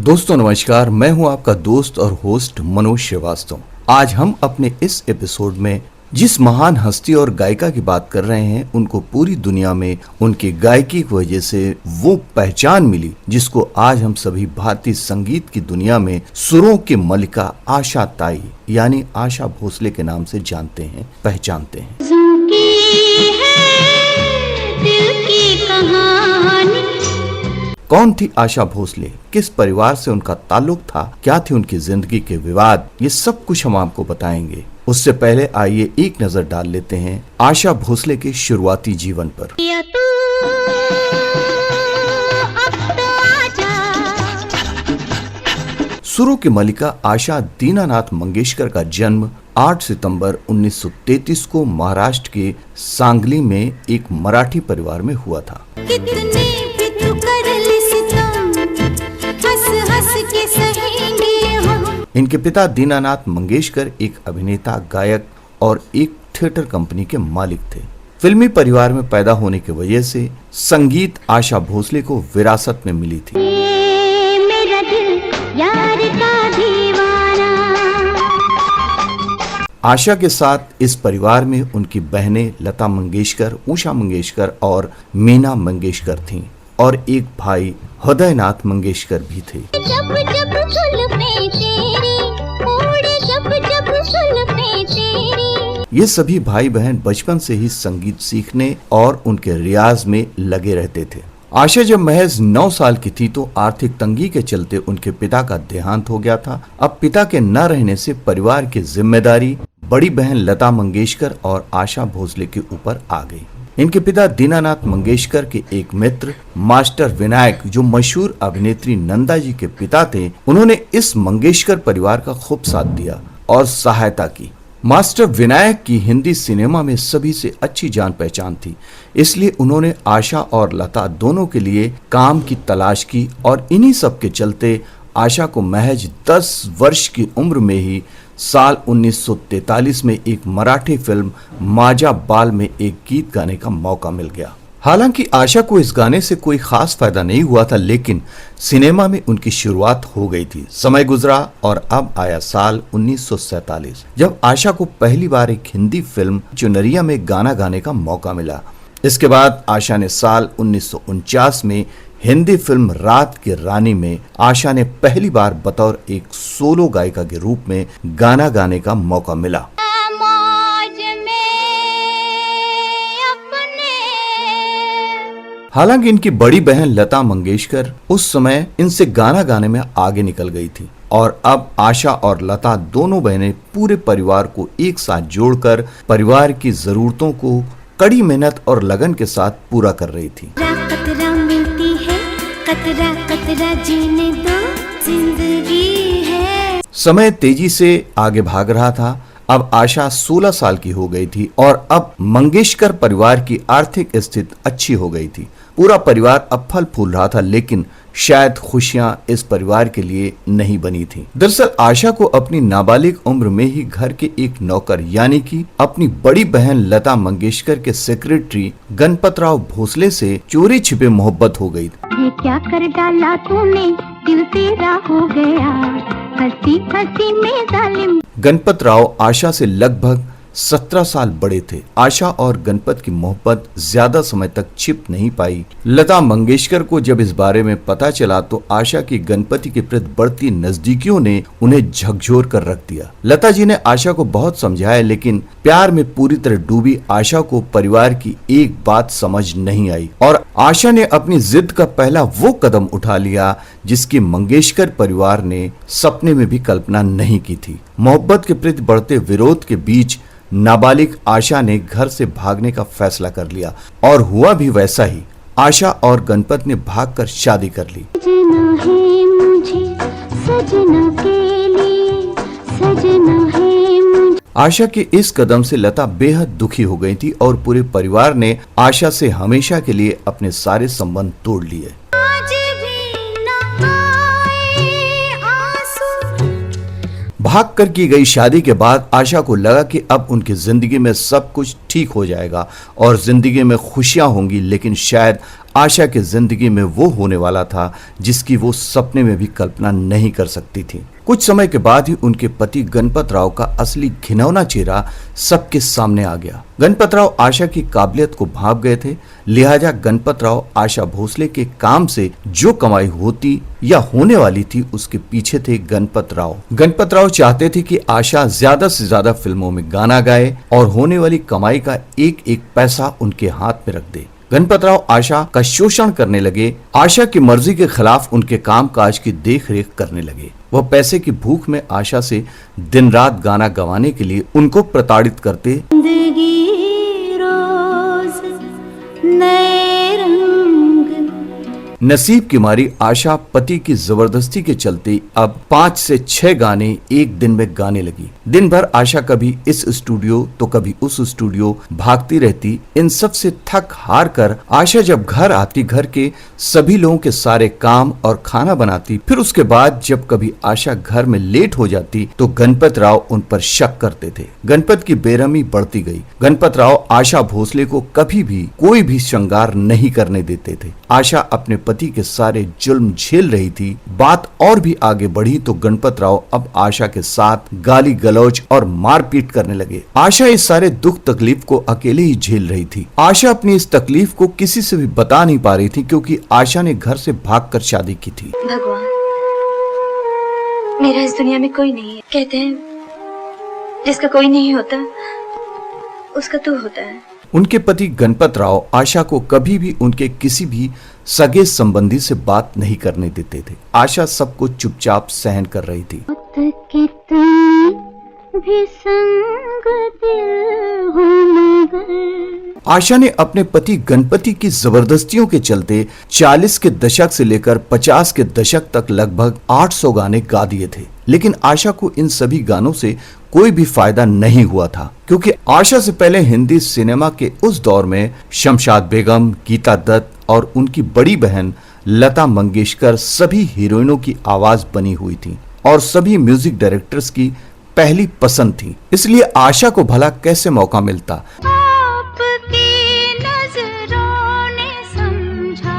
दोस्तों नमस्कार, मैं हूं आपका दोस्त और होस्ट मनोज श्रीवास्तव। आज हम अपने इस एपिसोड में जिस महान हस्ती और गायिका की बात कर रहे हैं, उनको पूरी दुनिया में उनकी गायकी की वजह से वो पहचान मिली जिसको आज हम सभी भारतीय संगीत की दुनिया में सुरों की मलिका आशा ताई यानी आशा भोसले के नाम से जानते हैं, पहचानते हैं। कौन थी आशा भोसले, किस परिवार से उनका ताल्लुक था, क्या थे उनकी जिंदगी के विवाद, ये सब कुछ हम आपको बताएंगे। उससे पहले आइए एक नजर डाल लेते हैं आशा भोसले के शुरुआती जीवन पर। सुरों की मलिका आशा दीनानाथ मंगेशकर का जन्म 8 सितंबर 1933 को महाराष्ट्र के सांगली में एक मराठी परिवार में हुआ था। इनके पिता दीनानाथ मंगेशकर एक अभिनेता, गायक और एक थिएटर कंपनी के मालिक थे। फिल्मी परिवार में पैदा होने की वजह से संगीत आशा भोसले को विरासत में मिली थी। मेरा दिल यार का दीवाना। आशा के साथ इस परिवार में उनकी बहनें लता मंगेशकर, उषा मंगेशकर और मीना मंगेशकर थीं और एक भाई हृदयनाथ मंगेशकर भी थे। ये सभी भाई बहन बचपन से ही संगीत सीखने और उनके रियाज में लगे रहते थे। आशा जब महज 9 साल की थी तो आर्थिक तंगी के चलते उनके पिता का देहांत हो गया था। अब पिता के न रहने से परिवार की जिम्मेदारी बड़ी बहन लता मंगेशकर और आशा भोसले के ऊपर आ गई। इनके पिता दीनानाथ मंगेशकर के एक मित्र मास्टर विनायक, जो मशहूर अभिनेत्री नंदा जी के पिता थे, उन्होंने इस मंगेशकर परिवार का खूब साथ दिया और सहायता की। मास्टर विनायक की हिंदी सिनेमा में सभी से अच्छी जान पहचान थी, इसलिए उन्होंने आशा और लता दोनों के लिए काम की तलाश की और इन्हीं सब के चलते आशा को महज 10 वर्ष की उम्र में ही साल 1943 में एक मराठी फिल्म माझा बाल में एक गीत गाने का मौका मिल गया। हालांकि आशा को इस गाने से कोई खास फायदा नहीं हुआ था, लेकिन सिनेमा में उनकी शुरुआत हो गई थी। समय गुजरा और अब आया साल 1947, जब आशा को पहली बार एक हिंदी फिल्म चुनरिया में गाना गाने का मौका मिला। इसके बाद आशा ने साल 1949 में हिंदी फिल्म रात की रानी में आशा ने पहली बार बतौर एक सोलो गायिका के रूप में गाना गाने का मौका मिला। हालांकि इनकी बड़ी बहन लता मंगेशकर उस समय इनसे गाना गाने में आगे निकल गई थी और अब आशा और लता दोनों बहनें पूरे परिवार को एक साथ जोड़कर परिवार की जरूरतों को कड़ी मेहनत और लगन के साथ पूरा कर रही थी। कतरा कतरा जीने दो जिंदगी है। समय तेजी से आगे भाग रहा था। अब आशा 16 साल की हो गई थी और अब मंगेशकर परिवार की आर्थिक स्थिति अच्छी हो गई थी। पूरा परिवार अब फल फूल रहा था, लेकिन शायद खुशियां इस परिवार के लिए नहीं बनी थी। दरअसल आशा को अपनी नाबालिग उम्र में ही घर के एक नौकर यानी कि अपनी बड़ी बहन लता मंगेशकर के सेक्रेटरी गणपतराव भोसले से चोरी छिपे मोहब्बत हो गई। ये क्या कर डाला तूने, दिल तेरा हो गया, हंसी हंसी में जालिम। गणपतराव आशा से लगभग 17 साल बड़े थे। आशा और गणपत की मोहब्बत ज्यादा समय तक छिप नहीं पाई। लता मंगेशकर को जब इस बारे में पता चला तो आशा की गणपति के प्रति बढ़ती नजदीकियों ने उन्हें झकझोर कर रख दिया। लता जी ने आशा को बहुत समझाया, लेकिन प्यार में पूरी तरह डूबी आशा को परिवार की एक बात समझ नहीं आई और आशा ने अपनी जिद का पहला वो कदम उठा लिया जिसकी मंगेशकर परिवार ने सपने में भी कल्पना नहीं की थी। मोहब्बत के प्रति बढ़ते विरोध के बीच नाबालिग आशा ने घर से भागने का फैसला कर लिया और हुआ भी वैसा ही। आशा और गणपत ने भागकर शादी कर ली। सजना है मुझे, सजना के लिए, सजना है मुझे। आशा के इस कदम से लता बेहद दुखी हो गई थी और पूरे परिवार ने आशा से हमेशा के लिए अपने सारे संबंध तोड़ लिए। भाग कर की गई शादी के बाद आशा को लगा कि अब उनकी जिंदगी में सब कुछ ठीक हो जाएगा और जिंदगी में खुशियां होंगी, लेकिन शायद आशा की जिंदगी में वो होने वाला था जिसकी वो सपने में भी कल्पना नहीं कर सकती थी। कुछ समय के बाद ही उनके पति गणपत राव का असली घिनौना चेहरा सबके सामने आ गया। गणपत राव आशा की काबिलियत को भांप गए थे, लिहाजा गणपत राव आशा भोसले के काम से जो कमाई होती या होने वाली थी उसके पीछे थे गणपत राव। गणपत राव चाहते थे कि आशा ज्यादा से ज्यादा फिल्मों में गाना गाए और होने वाली कमाई का एक एक पैसा उनके हाथ में रख दे। गणपत राव आशा का शोषण करने लगे, आशा की मर्जी के खिलाफ उनके कामकाज की देखरेख करने लगे। वह पैसे की भूख में आशा से दिन रात गाना गवाने के लिए उनको प्रताड़ित करते। जिंदगी रोज नए रंग। नसीब की मारी आशा पति की जबरदस्ती के चलते अब 5 से 6 गाने एक दिन में गाने लगी। दिन भर आशा कभी इस स्टूडियो तो कभी उस स्टूडियो भागती रहती। इन सब से थक हार कर आशा जब घर आती, घर के सभी लोगों के सारे काम और खाना बनाती। फिर उसके बाद जब कभी आशा घर में लेट हो जाती तो गणपत राव उन पर शक करते थे। गणपत की बेरहमी बढ़ती गई। गणपत राव आशा भोसले को कभी भी कोई भी श्रृंगार नहीं करने देते थे। आशा अपने पति के सारे जुल्म झेल रही थी। बात और भी आगे बढ़ी तो गणपत राव अब आशा के साथ गाली गलौज और मारपीट करने लगे। आशा इस सारे दुख तकलीफ को अकेले ही झेल रही थी। आशा अपनी इस तकलीफ को किसी से भी बता नहीं पा रही थी क्योंकि आशा ने घर से भागकर शादी की थी। भगवान, मेरा इस दुनिया में कोई नहीं है। कहते हैं जिसका कोई नहीं होता उसका तू होता है। उनके पति गणपत राव आशा को कभी भी उनके किसी भी सगे संबंधी से बात नहीं करने देते थे। आशा सबको चुपचाप सहन कर रही थी। भी संग दिल हो मगर। आशा ने अपने पति गणपति की जबरदस्तियों के चलते 40 के दशक से लेकर 50 के दशक तक लगभग 800 गाने गा दिए थे, लेकिन आशा को इन सभी गानों से कोई भी फायदा नहीं हुआ था क्योंकि आशा से पहले हिंदी सिनेमा के उस दौर में शमशाद बेगम, गीता दत्त और उनकी बड़ी बहन लता मंगेशकर सभी हीरोइनों की आवाज बनी हुई थी और सभी म्यूजिक डायरेक्टर्स की पहली पसंद थी। इसलिए आशा को भला कैसे मौका मिलता। आपकी नजरों ने समझा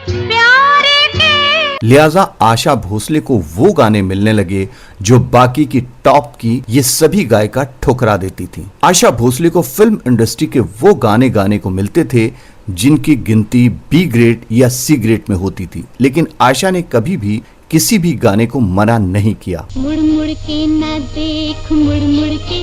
प्यारे के। लिहाजा आशा भोसले को वो गाने मिलने लगे जो बाकी की टॉप की ये सभी गायिका ठुकरा देती थी। आशा भोसले को फिल्म इंडस्ट्री के वो गाने गाने को मिलते थे जिनकी गिनती बी ग्रेड या सी ग्रेड में होती थी, लेकिन आशा ने कभी भी किसी भी गाने को मना नहीं किया। मुड़ मुड़ के न देख, मुड़ मुड़ के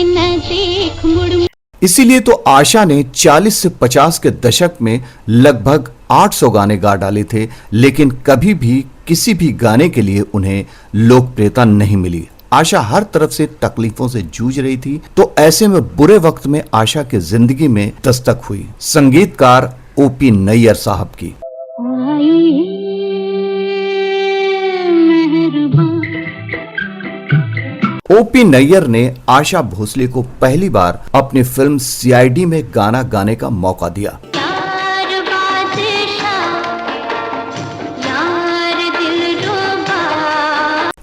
न देख, मुड़। इसीलिए तो आशा ने 40 से 50 के दशक में लगभग 800 गाने गा डाले थे, लेकिन कभी भी किसी भी गाने के लिए उन्हें लोकप्रियता नहीं मिली। आशा हर तरफ से तकलीफों से जूझ रही थी, तो ऐसे में बुरे वक्त में आशा की जिंदगी में दस्तक हुई संगीतकार ओपी नैयर साहब की। ओपी नैयर ने आशा भोसले को पहली बार अपनी फिल्म सीआईडी में गाना गाने का मौका दिया। यार बादशाह, यार दिलरुबा।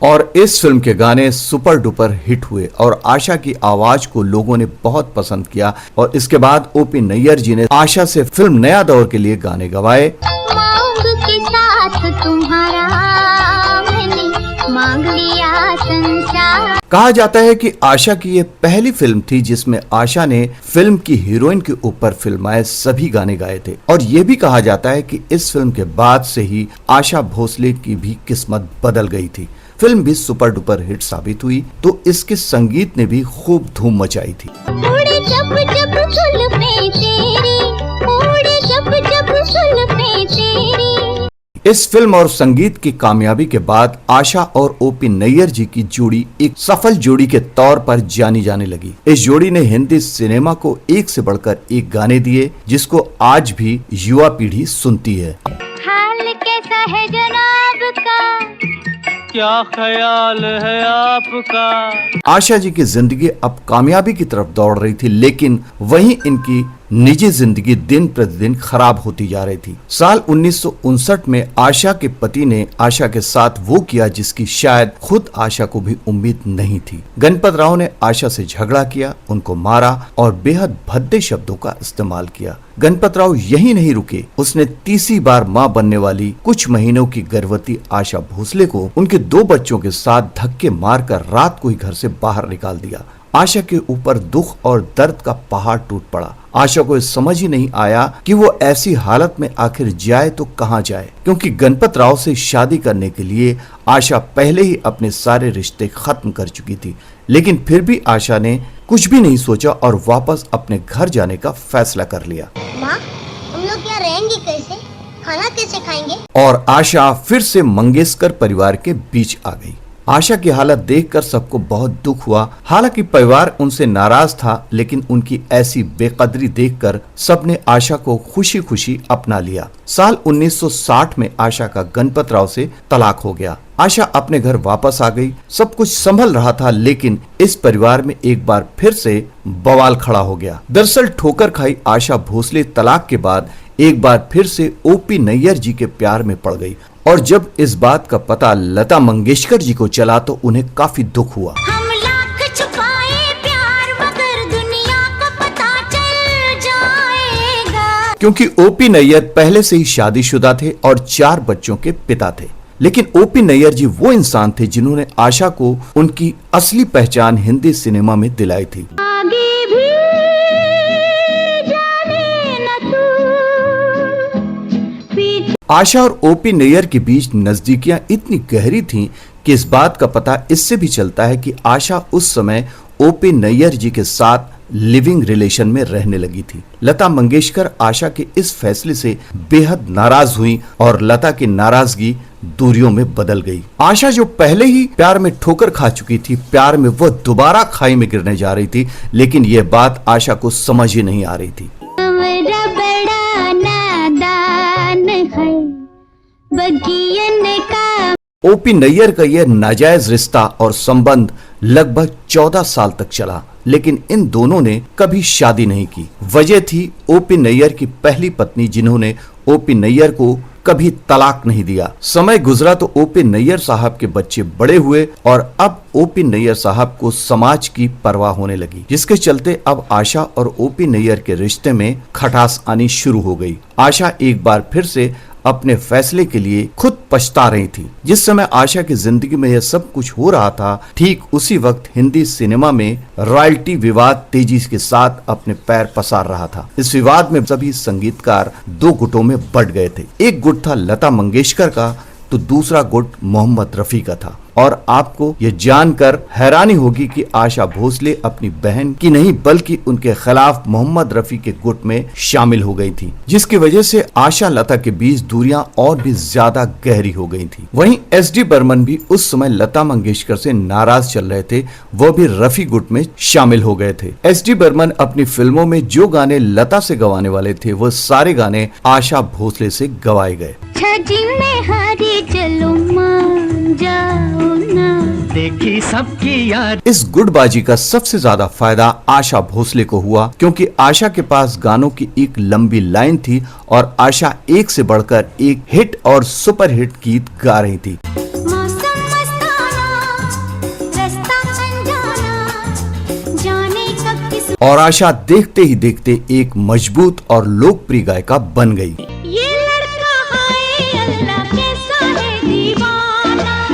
और इस फिल्म के गाने सुपर डुपर हिट हुए और आशा की आवाज को लोगों ने बहुत पसंद किया और इसके बाद ओपी नैयर जी ने आशा से फिल्म नया दौर के लिए गाने गवाए। मांग के साथ तुम्हारा मैंने मांग लिया संसार। कहा जाता है कि आशा की ये पहली फिल्म थी जिसमें आशा ने फिल्म की हीरोइन के ऊपर फिल्माए सभी गाने गाए थे और ये भी कहा जाता है कि इस फिल्म के बाद से ही आशा भोसले की भी किस्मत बदल गई थी। फिल्म भी सुपर डुपर हिट साबित हुई तो इसके संगीत ने भी खूब धूम मचाई थी। उड़े जब जब जुल्फें तेरी, उड़े जब जब जुल्फें तेरी। इस फिल्म और संगीत की कामयाबी के बाद आशा और ओपी नैयर जी की जोड़ी एक सफल जोड़ी के तौर पर जानी जाने लगी। इस जोड़ी ने हिंदी सिनेमा को एक से बढ़कर एक गाने दिए जिसको आज भी युवा पीढ़ी सुनती है। हाल कैसा है जनाब का, क्या ख्याल है आपका। आशा जी की जिंदगी अब कामयाबी की तरफ दौड़ रही थी, लेकिन वहीं इनकी निजी जिंदगी दिन प्रतिदिन खराब होती जा रही थी। साल 1959 में आशा के पति ने आशा के साथ वो किया जिसकी शायद खुद आशा को भी उम्मीद नहीं थी। गणपत राव ने आशा से झगड़ा किया, उनको मारा और बेहद भद्दे शब्दों का इस्तेमाल किया। गणपत राव यही नहीं रुके, उसने तीसरी बार मां बनने वाली कुछ महीनों की गर्भवती आशा भोसले को उनके 2 बच्चों के साथ धक्के मारकर रात को ही घर से बाहर निकाल दिया। आशा के ऊपर दुख और दर्द का पहाड़ टूट पड़ा। आशा को समझ ही नहीं आया कि वो ऐसी हालत में आखिर जाए तो कहां जाए, क्योंकि गणपत राव से शादी करने के लिए आशा पहले ही अपने सारे रिश्ते खत्म कर चुकी थी। लेकिन फिर भी आशा ने कुछ भी नहीं सोचा और वापस अपने घर जाने का फैसला कर लिया। माँ, हम लोग यहाँ रहेंगे कैसे? खाना कैसे खाएंगे? और आशा फिर से मंगेशकर परिवार के बीच आ गई। आशा की हालत देखकर सबको बहुत दुख हुआ। हालांकि परिवार उनसे नाराज था, लेकिन उनकी ऐसी बेकदरी देखकर सबने आशा को खुशी खुशी अपना लिया। साल 1960 में आशा का गणपत राव से तलाक हो गया। आशा अपने घर वापस आ गई। सब कुछ संभल रहा था, लेकिन इस परिवार में एक बार फिर से बवाल खड़ा हो गया। दरअसल ठोकर खाई आशा भोसले तलाक के बाद एक बार फिर से ओपी नैयर जी के प्यार में पड़ गई, और जब इस बात का पता लता मंगेशकर जी को चला तो उन्हें काफी दुख हुआ। हम लाख छुपाए प्यार मगर दुनिया को पता चल जाएगा। क्योंकि ओपी नैयर पहले से ही शादीशुदा थे और 4 बच्चों के पिता थे। लेकिन ओपी नैयर जी वो इंसान थे जिन्होंने आशा को उनकी असली पहचान हिंदी सिनेमा में दिलाई थी। आगे भी जाने न तू, पीछे आशा और ओपी नैयर के बीच नजदीकियां इतनी गहरी थीं कि इस बात का पता इससे भी चलता है कि आशा उस समय ओपी नैयर जी के साथ लिविंग रिलेशन में रहने लगी थी। लता मंगेशकर आशा के इस फैसले से बेहद नाराज हुई और लता की नाराजगी दूरियों में बदल गई। आशा जो पहले ही प्यार में ठोकर खा चुकी थी, प्यार में वो दोबारा खाई में गिरने जा रही थी, लेकिन ये बात आशा को समझ ही नहीं आ रही थी। हमारा बड़ा नादान है बगियन का। ओपी नैयर का यह नाजायज रिश्ता और संबंध लगभग 14 साल तक चला, लेकिन इन दोनों ने कभी शादी नहीं की। वजह थी ओपी नैयर की पहली पत्नी, जिन्होंने ओपी नैयर को कभी तलाक नहीं दिया। समय गुजरा तो ओपी नैयर साहब के बच्चे बड़े हुए और अब ओपी नैयर साहब को समाज की परवाह होने लगी, जिसके चलते अब आशा और ओपी नैयर के रिश्ते में खटास आनी शुरू हो गई। आशा एक बार फिर से अपने फैसले के लिए खुद पछता रही थी। जिस समय आशा की जिंदगी में यह सब कुछ हो रहा था, ठीक उसी वक्त हिंदी सिनेमा में रॉयल्टी विवाद तेजी के साथ अपने पैर पसार रहा था। इस विवाद में सभी संगीतकार 2 गुटों में बंट गए थे। एक गुट था लता मंगेशकर का, तो दूसरा गुट मोहम्मद रफी का था। और आपको ये जानकर हैरानी होगी कि आशा भोसले अपनी बहन की नहीं बल्कि उनके खिलाफ मोहम्मद रफी के गुट में शामिल हो गई थी, जिसकी वजह से आशा लता के बीच दूरियां और भी ज्यादा गहरी हो गई थी। वहीं SD बर्मन भी उस समय लता मंगेशकर से नाराज चल रहे थे, वो भी रफी गुट में शामिल हो गए थे। SD बर्मन अपनी फिल्मों में जो गाने लता से गवाने वाले थे, वो सारे गाने आशा भोसले से गवाए गए। छजी में हारी चलो मान जाओ ना, देखी सबकी याद। इस गुटबाजी का सबसे ज्यादा फायदा आशा भोसले को हुआ, क्योंकि आशा के पास गानों की एक लंबी लाइन थी और आशा एक से बढ़कर एक हिट और सुपर हिट गीत गा रही थी। मौसम मस्ताना, रास्ता अनजाना, जाने कब किस। और आशा देखते ही देखते एक मजबूत और लोकप्रिय गायिका बन गई। ये लड़का है अल्लाह कैसा है दीवाना,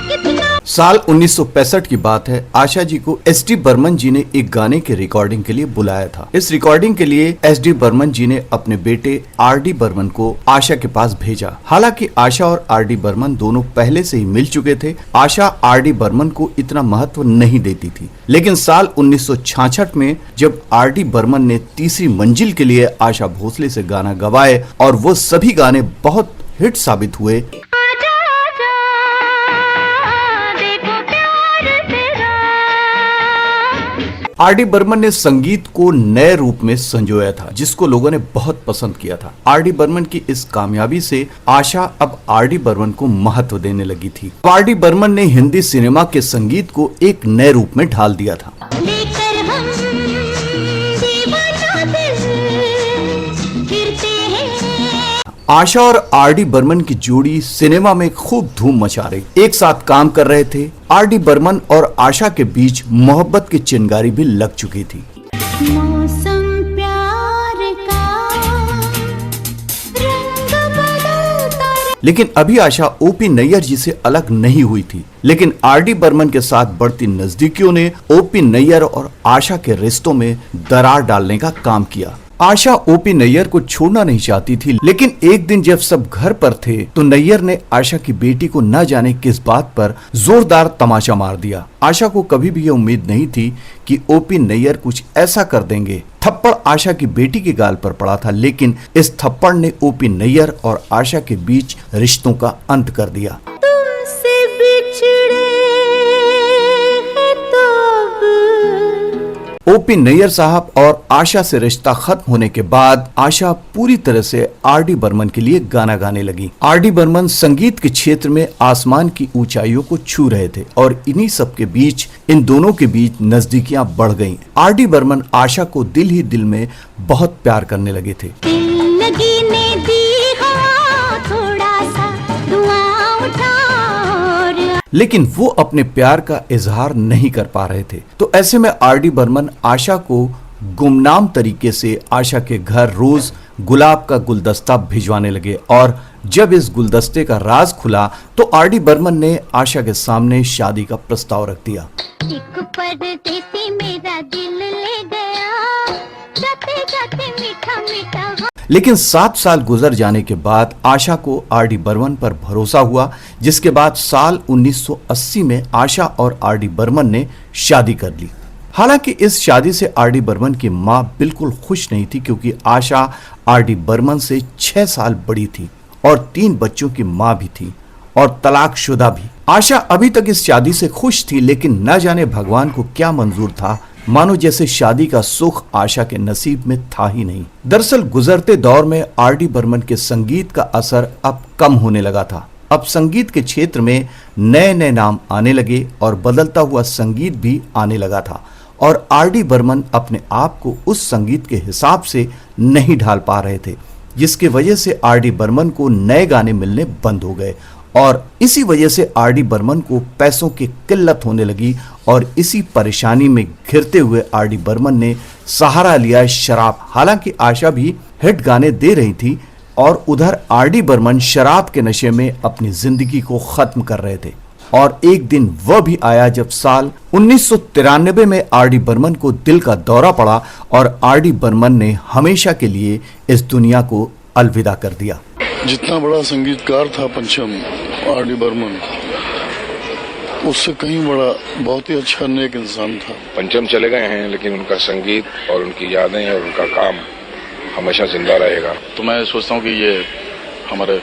कितना। साल 1965 की बात है। आशा जी को SD बर्मन जी ने एक गाने के रिकॉर्डिंग के लिए बुलाया था। इस रिकॉर्डिंग के लिए SD बर्मन जी ने अपने बेटे RD बर्मन को आशा के पास भेजा। हालांकि आशा और RD बर्मन दोनों पहले से ही मिल चुके थे। आशा RD बर्मन को इतना महत्व नहीं देती थी, लेकिन साल 1966 में जब RD बर्मन ने तीसरी मंजिल के लिए आशा भोसले से गाना गवाए और वो सभी गाने बहुत हिट साबित हुए, आजा आजा, देखो प्यार तेरा। RD बर्मन ने संगीत को नए रूप में संजोया था, जिसको लोगों ने बहुत पसंद किया था। RD बर्मन की इस कामयाबी से आशा अब RD बर्मन को महत्व देने लगी थी। RD बर्मन ने हिंदी सिनेमा के संगीत को एक नए रूप में ढाल दिया था। लेकर हम दीवाना दिल आशा और आर.डी. बर्मन की जोड़ी सिनेमा में खूब धूम मचा रही। एक साथ काम कर रहे थे। आर.डी. बर्मन और आशा के बीच मोहब्बत की चिंगारी भी लग चुकी थी। मौसम प्यार का रंग बदलता लेकिन अभी आशा ओपी नैयर जी से अलग नहीं हुई थी। लेकिन आर.डी. बर्मन के साथ बढ़ती नजदीकियों ने ओपी नैयर और आशा के रिश्तों में दरार डालने का काम किया। आशा ओपी नैयर को छोड़ना नहीं चाहती थी, लेकिन एक दिन जब सब घर पर थे तो नैयर ने आशा की बेटी को न जाने किस बात पर जोरदार तमाचा मार दिया। आशा को कभी भी यह उम्मीद नहीं थी कि ओपी नैयर कुछ ऐसा कर देंगे। थप्पड़ आशा की बेटी के गाल पर पड़ा था, लेकिन इस थप्पड़ ने ओपी नैयर और आशा के बीच रिश्तों का अंत कर दिया। तुमसे बिछड़े हैं तो अब ओपी नैयर साहब और आशा से रिश्ता खत्म होने के बाद आशा पूरी तरह से आर.डी. बर्मन के लिए गाना गाने लगी। आर.डी. बर्मन संगीत के क्षेत्र में आसमान की ऊंचाइयों को छू रहे थे और इन्हीं सब के बीच इन दोनों के बीच नजदीकियां बढ़ गईं। आर.डी. बर्मन आशा को दिल ही दिल में बहुत प्यार करने लगे थे। दिल लगी ने दी हवा थोड़ा सा धुआं उठा और लेकिन वो अपने प्यार का इजहार नहीं कर पा रहे थे। तो ऐसे में आर.डी. बर्मन आशा को गुमनाम तरीके से आशा के घर रोज गुलाब का गुलदस्ता भिजवाने लगे और जब इस गुलदस्ते का राज खुला तो आर.डी. बर्मन ने आशा के सामने शादी का प्रस्ताव रख दिया। एक परदेसी मेरा दिल ले गया जाते जाते मीठा मीठा लेकिन 7 साल गुजर जाने के बाद आशा को आर.डी. बर्मन पर भरोसा हुआ, जिसके बाद साल 1980 में आशा और आर.डी. बर्मन ने शादी कर ली। हालांकि इस शादी से आर.डी. बर्मन की मां बिल्कुल खुश नहीं थी, क्योंकि आशा आर.डी. बर्मन से 6 साल बड़ी थी और 3 बच्चों की मां भी थी और तलाकशुदा भी। आशा अभी तक इस शादी से खुश थी, लेकिन न जाने भगवान को क्या मंजूर था, मानो जैसे शादी का सुख आशा के नसीब में था ही नहीं। दरअसल गुजरते दौर में आर.डी. बर्मन के संगीत का असर अब कम होने लगा था। अब संगीत के क्षेत्र में नए नए नाम आने लगे और बदलता हुआ संगीत भी आने लगा था और आर.डी. बर्मन अपने आप को उस संगीत के हिसाब से नहीं ढाल पा रहे थे, जिसकी वजह से आर.डी. बर्मन को नए गाने मिलने बंद हो गए और इसी वजह से आर.डी. बर्मन को पैसों की किल्लत होने लगी और इसी परेशानी में घिरते हुए आर.डी. बर्मन ने सहारा लिया शराब। हालांकि आशा भी हिट गाने दे रही थी और उधर आर.डी. बर्मन शराब के नशे में अपनी जिंदगी को खत्म कर रहे थे। और एक दिन वह भी आया जब साल 1993 में आर.डी. बर्मन को दिल का दौरा पड़ा और आर.डी. बर्मन ने हमेशा के लिए इस दुनिया को अलविदा कर दिया। जितना बड़ा संगीतकार था पंचम आर.डी. बर्मन, उससे कहीं बड़ा बहुत ही अच्छा नेक इंसान था। पंचम चले गए हैं, लेकिन उनका संगीत और उनकी यादें और उनका काम हमेशा जिंदा रहेगा। तो मैं सोचता हूँ कि ये हमारे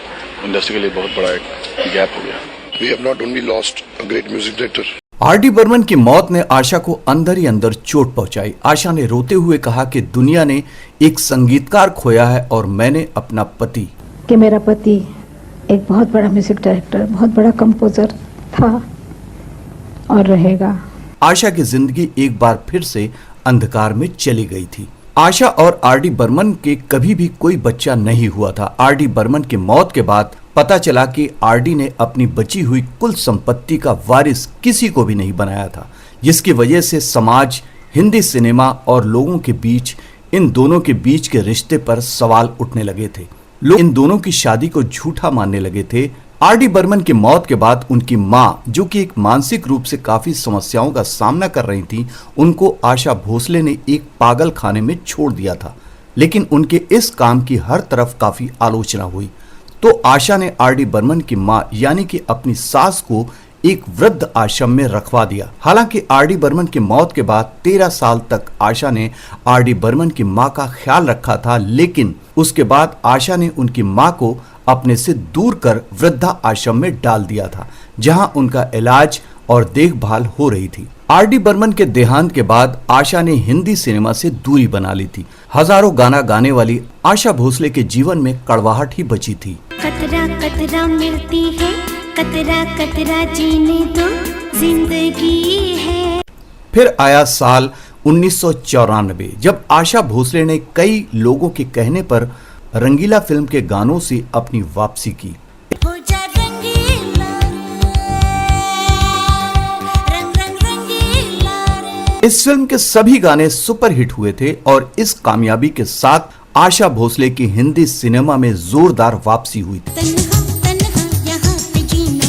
इंडस्ट्री के लिए बहुत बड़ा एक गैप हो गया। We have not only lost a great music director. R D. Burman की मौत ने आशा को अंदर ही अंदर चोट पहुंचाई। आशा ने रोते हुए कहा कि दुनिया ने एक संगीतकार खोया है और मैंने अपना पति कि मेरा पति एक बहुत बड़ा म्यूजिक डायरेक्टर, बहुत बड़ा कंपोजर था और रहेगा। आशा की जिंदगी एक बार फिर से अंधकार में चली गई थी। आशा और आर.डी. बर्मन के कभी भी कोई बच्चा नहीं हुआ था। आर.डी. बर्मन की मौत के बाद पता चला कि आर.डी. ने अपनी बची हुई कुल संपत्ति का वारिस किसी को भी नहीं बनाया था, जिसकी वजह से समाज, हिंदी सिनेमा और लोगों के बीच इन दोनों के बीच के रिश्ते पर सवाल उठने लगे थे। लोग इन दोनों की शादी को झूठा मानने लगे थे। आर.डी. बर्मन की मौत के बाद उनकी मां, जो कि एक मानसिक रूप से काफी समस्याओं का सामना कर रही थी, उनको आशा भोसले ने एक पागल खाने में छोड़ दिया था। लेकिन उनके इस काम की हर तरफ काफी आलोचना हुई। तो आशा ने आर.डी. बर्मन की मां यानी कि अपनी सास को एक वृद्ध आश्रम में रखवा दिया। हालांकि आर.डी. बर्मन की मौत के बाद 13 साल तक आशा ने आर.डी. बर्मन की मां का ख्याल रखा था, लेकिन उसके बाद आशा ने उनकी मां को अपने से दूर कर वृद्धा आश्रम में डाल दिया था, जहां उनका इलाज और देखभाल हो रही थी। आर.डी. बर्मन के देहांत के बाद आशा ने हिंदी सिनेमा से दूरी बना ली थी। हजारों गाना गाने वाली आशा भोसले के जीवन में कड़वाहट ही बची थी। कतरा कतरा मिलती है, कतरा कतरा जीने दो जिंदगी है। फिर आया साल 1994, जब आशा भोसले ने कई लोगों के कहने पर रंगीला फिल्म के गानों से अपनी वापसी की। हो जा रंगीला रंग रंग रंगीला रे। इस फिल्म के सभी गाने सुपरहिट हुए थे और इस कामयाबी के साथ आशा भोसले की हिंदी सिनेमा में जोरदार वापसी हुई थी। तन्हा तन्हा यहाँ पे जीना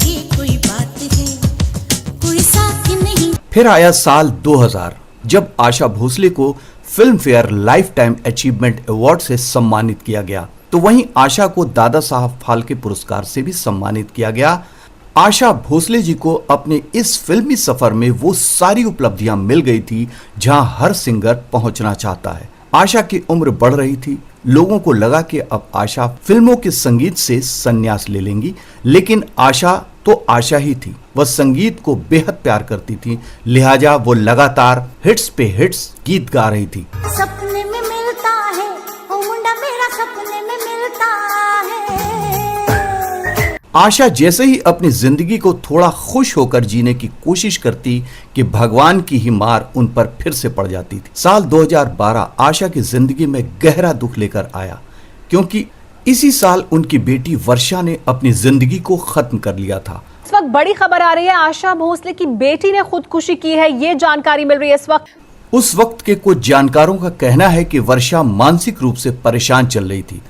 ये कोई बात है, कोई साथ नहीं। फिर आया साल 2000 जब आशा भोसले को film fair life time achievement award से सम्मानित किया गया, तो वहीं आशा को दादा साहब फाल्के पुरस्कार से भी सम्मानित किया गया। आशा भोसले जी को अपने इस फिल्मी सफर में वो सारी उपलब्धियां मिल गई थी जहां हर सिंगर पहुंचना चाहता है। आशा की उम्र बढ़ रही थी, लोगों को लगा कि अब आशा फिल्मों के संगीत से संन्यास ले लेंगी, लेकिन आशा तो आशा ही थी। वह संगीत को बेहद प्यार करती थी, लिहाजा वो लगातार हिट्स पे हिट्स गीत गा रही थी। सपने में मिलता है ओ मुंडा मेरा, सपने में मिलता है। आशा जैसे ही अपनी जिंदगी को थोड़ा खुश होकर जीने की कोशिश करती कि भगवान की ही मार उन पर फिर से पड़ जाती थी। साल 2012 आशा की जिंदगी में गहरा दुख लेकर आया, क्योंकि इसी साल उनकी बेटी वर्षा ने अपनी जिंदगी को खत्म कर लिया था। इस वक्त बड़ी खबर आ रही है, आशा भोसले की बेटी ने खुदकुशी की है, ये जानकारी मिल रही है इस वक्त। उस वक्त के कुछ जानकारों का कहना है कि वर्षा मानसिक रूप से परेशान चल रही थी।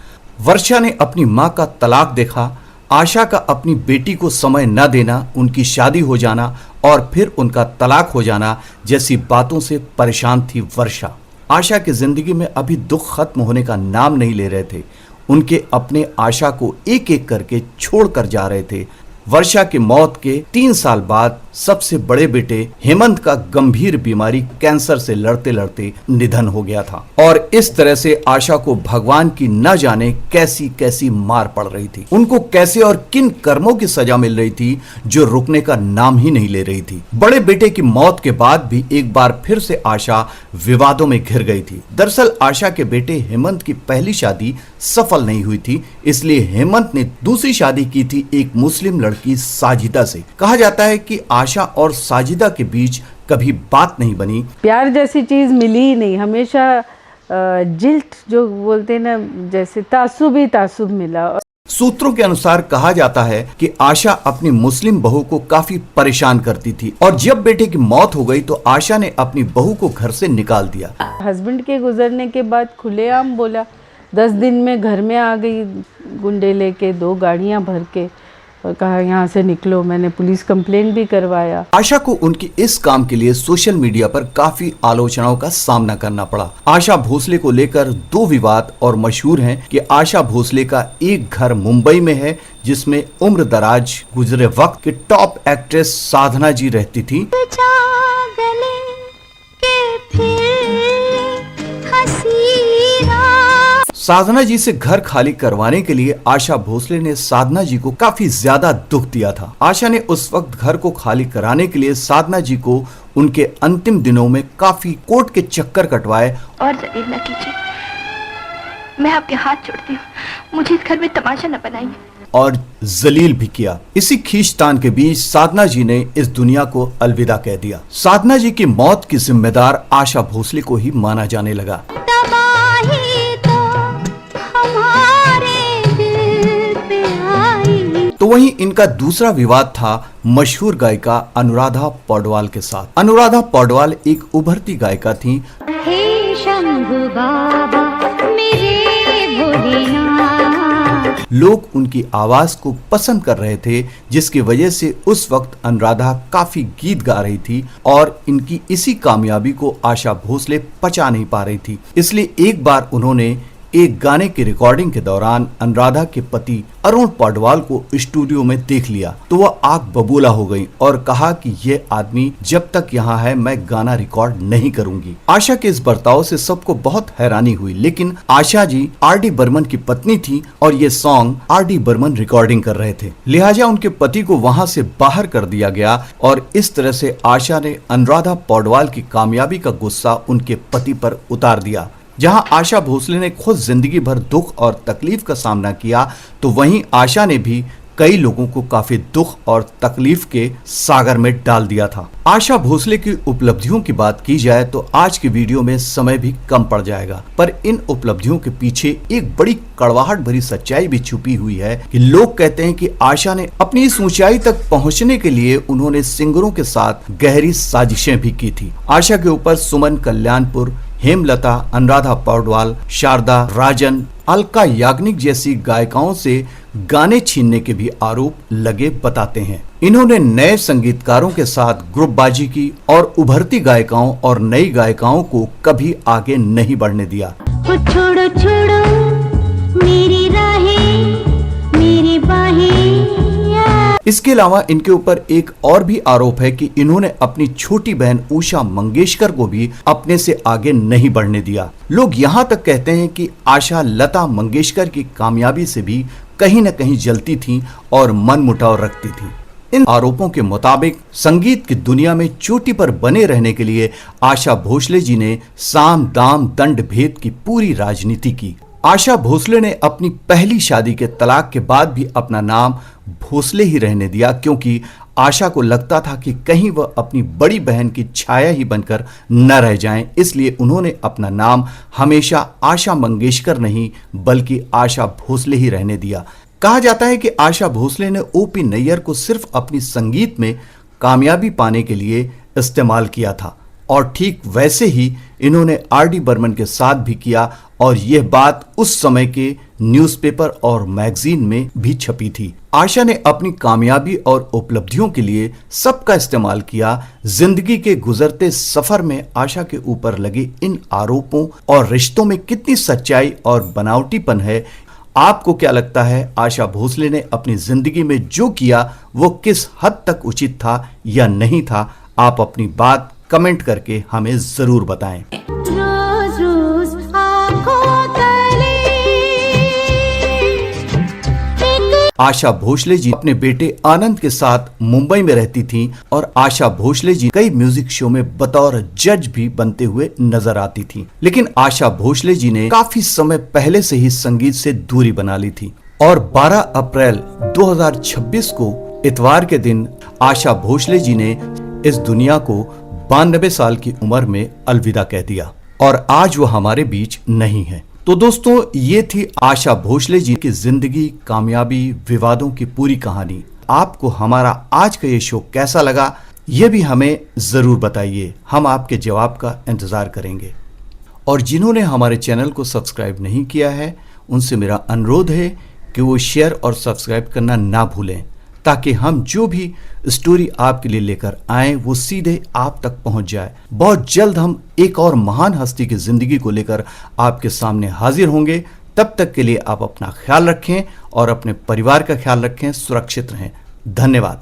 वर्षा ने अपनी मां का तलाक देखा, आशा का अपनी बेटी को समय न देना, उनकी शादी हो जाना और फिर उनका तलाक हो जाना जैसी बातों से परेशान थी वर्षा। आशा की जिंदगी में अभी दुख खत्म होने का नाम नहीं ले रहे थे। उनके अपने आशा को एक एक करके छोड़कर जा रहे थे। वर्षा की मौत के 3 साल बाद सबसे बड़े बेटे हेमंत का गंभीर बीमारी कैंसर से लड़ते लड़ते निधन हो गया था और इस तरह से आशा को भगवान की न जाने कैसी कैसी मार पड़ रही थी। उनको कैसे और किन कर्मों की सजा मिल रही थी जो रुकने का नाम ही नहीं ले रही थी। बड़े बेटे की मौत के बाद भी एक बार फिर से आशा विवादों में घिर गई थी। दरअसल आशा के बेटे हेमंत की पहली शादी सफल नहीं हुई थी, इसलिए हेमंत ने दूसरी शादी की थी एक मुस्लिम लड़की साजिदा से। कहा जाता है कि आशा और साजिदा के बीच कभी बात नहीं बनी। प्यार जैसी चीज मिली ही नहीं, हमेशा जिल्ट जो बोलते हैं ना, जैसे तासुब मिला। सूत्रों के अनुसार कहा जाता है कि आशा अपनी मुस्लिम बहू को काफी परेशान करती थी और जब बेटे की मौत हो गई तो आशा ने अपनी बहू को घर से निकाल दिया। हस्बैंड के गुजरने के बाद खुलेआम बोला, 10 दिन में घर में आ गई गुंडे लेके, 2 गाड़ियां भर के, और कहा यहाँ से निकलो। मैंने पुलिस कंप्लेंट भी करवाया। आशा को उनकी इस काम के लिए सोशल मीडिया पर काफी आलोचनाओं का सामना करना पड़ा। आशा भोसले को लेकर 2 विवाद और मशहूर हैं कि आशा भोसले का एक घर मुंबई में है जिसमें उम्र दराज गुजरे वक्त की टॉप एक्ट्रेस साधना जी रहती थी। साधना जी से घर खाली करवाने के लिए आशा भोसले ने साधना जी को काफी ज्यादा दुख दिया था। आशा ने उस वक्त घर को खाली कराने के लिए साधना जी को उनके अंतिम दिनों में काफी कोर्ट के चक्कर कटवाए। और जलील न कीजिए, मैं आपके हाथ जोड़ती हूँ, मुझे इस घर में तमाशा न बनाइए। और जलील भी किया। इसी खींचतान के बीच साधना जी ने इस दुनिया को अलविदा कह दिया। साधना जी की मौत की जिम्मेदार आशा भोसले को ही माना जाने लगा। तो वहीं इनका दूसरा विवाद था मशहूर गायिका अनुराधा पौडवाल के साथ। अनुराधा पौडवाल एक उभरती गायिका थी। हे शंभु बाबा मेरे भोलेनाथ। लोग उनकी आवाज को पसंद कर रहे थे, जिसकी वजह से उस वक्त अनुराधा काफी गीत गा रही थी और इनकी इसी कामयाबी को आशा भोसले पचा नहीं पा रही थी। इसलिए एक बार उन्होंने एक गाने की रिकॉर्डिंग के दौरान अनुराधा के पति अरुण पौडवाल को स्टूडियो में देख लिया तो वह आग बबूला हो गई और कहा कि यह आदमी जब तक यहाँ है मैं गाना रिकॉर्ड नहीं करूंगी। आशा के इस बर्ताव से सबको बहुत हैरानी हुई, लेकिन आशा जी आर.डी. बर्मन की पत्नी थी और ये सॉन्ग आर.डी. बर्मन रिकॉर्डिंग कर रहे थे, लिहाजा उनके पति को वहां से बाहर कर दिया गया और इस तरह से आशा ने अनुराधा पौडवाल की कामयाबी का गुस्सा उनके पति पर उतार दिया। जहां आशा भोसले ने खुद जिंदगी भर दुख और तकलीफ का सामना किया, तो वहीं आशा ने भी कई लोगों को काफी दुख और तकलीफ के सागर में डाल दिया था। आशा भोसले की उपलब्धियों की बात की जाए तो आज की वीडियो में समय भी कम पड़ जाएगा, पर इन उपलब्धियों के पीछे एक बड़ी कड़वाहट भरी सच्चाई भी छुपी हुई है कि लोग कहते हैं कि आशा ने अपनी इस ऊंचाई तक पहुंचने के लिए उन्होंने सिंगरों के साथ गहरी साजिशें भी की थी। आशा के ऊपर सुमन कल्याणपुर, हेमलता, अनुराधा पौडवाल, शारदा, राजन, अलका याग्निक जैसी गायिकाओं से गाने छीनने के भी आरोप लगे बताते हैं। इन्होंने नए संगीतकारों के साथ ग्रुपबाजी की और उभरती गायिकाओं और नई गायिकाओं को कभी आगे नहीं बढ़ने दिया। छोड़ो छोड़ो मेरी राहें, मेरी बाहें। इसके अलावा इनके ऊपर एक और भी आरोप है कि इन्होंने अपनी छोटी बहन उषा मंगेशकर को भी अपने से आगे नहीं बढ़ने दिया। लोग यहाँ तक कहते हैं कि आशा लता मंगेशकर की कामयाबी से भी कहीं न कहीं जलती थी और मनमुटाव रखती थी। इन आरोपों के मुताबिक संगीत की दुनिया में चोटी पर बने रहने के लिए आशा भोसले जी ने साम दाम दंड भेद की पूरी राजनीति की। आशा भोसले ने अपनी पहली शादी के तलाक के बाद भी अपना नाम भोसले ही रहने दिया, क्योंकि आशा को लगता था कि कहीं वह अपनी बड़ी बहन की छाया ही बनकर न रह जाएं, इसलिए उन्होंने अपना नाम हमेशा आशा मंगेशकर नहीं बल्कि आशा भोसले ही रहने दिया। कहा जाता है कि आशा भोसले ने ओपी नैयर को सिर्फ अपनी संगीत में कामयाबी पाने के लिए इस्तेमाल किया था और ठीक वैसे ही इन्होंने आर.डी. बर्मन के साथ भी किया और यह बात उस समय के न्यूज़पेपर और मैगजीन में भी छपी थी। आशा ने अपनी कामयाबी और उपलब्धियों के लिए सबका इस्तेमाल किया। जिंदगी के गुजरते सफर में आशा के ऊपर लगे इन आरोपों और रिश्तों में कितनी सच्चाई और बनावटीपन है। आपको क्या लगता है, आशा भोसले ने अपनी जिंदगी में जो किया वो किस हद तक उचित था या नहीं था? आप अपनी बात कमेंट करके हमें जरूर बताएं। रोज रोज आँखों तले आशा भोसले जी अपने बेटे आनंद के साथ मुंबई में रहती थीं और आशा भोसले जी कई म्यूजिक शो में बतौर जज भी बनते हुए नजर आती थीं। लेकिन आशा भोसले जी ने काफी समय पहले से ही संगीत से दूरी बना ली थी और 12 अप्रैल 2026 को इतवार के दिन आशा भोसले जी ने इस दुनिया को 92 साल की उम्र में अलविदा कह दिया और आज वो हमारे बीच नहीं है। तो दोस्तों, ये थी आशा भोसले जी की जिंदगी, कामयाबी, विवादों की पूरी कहानी। आपको हमारा आज का ये शो कैसा लगा, ये भी हमें जरूर बताइए। हम आपके जवाब का इंतजार करेंगे। और जिन्होंने हमारे चैनल को सब्सक्राइब नहीं किया है, उनसे मेरा अनुरोध है कि वो शेयर और सब्सक्राइब करना ना भूलें, ताकि हम जो भी स्टोरी आपके लिए लेकर आए वो सीधे आप तक पहुंच जाए। बहुत जल्द हम एक और महान हस्ती की जिंदगी को लेकर आपके सामने हाजिर होंगे। तब तक के लिए आप अपना ख्याल रखें और अपने परिवार का ख्याल रखें। सुरक्षित रहें। धन्यवाद।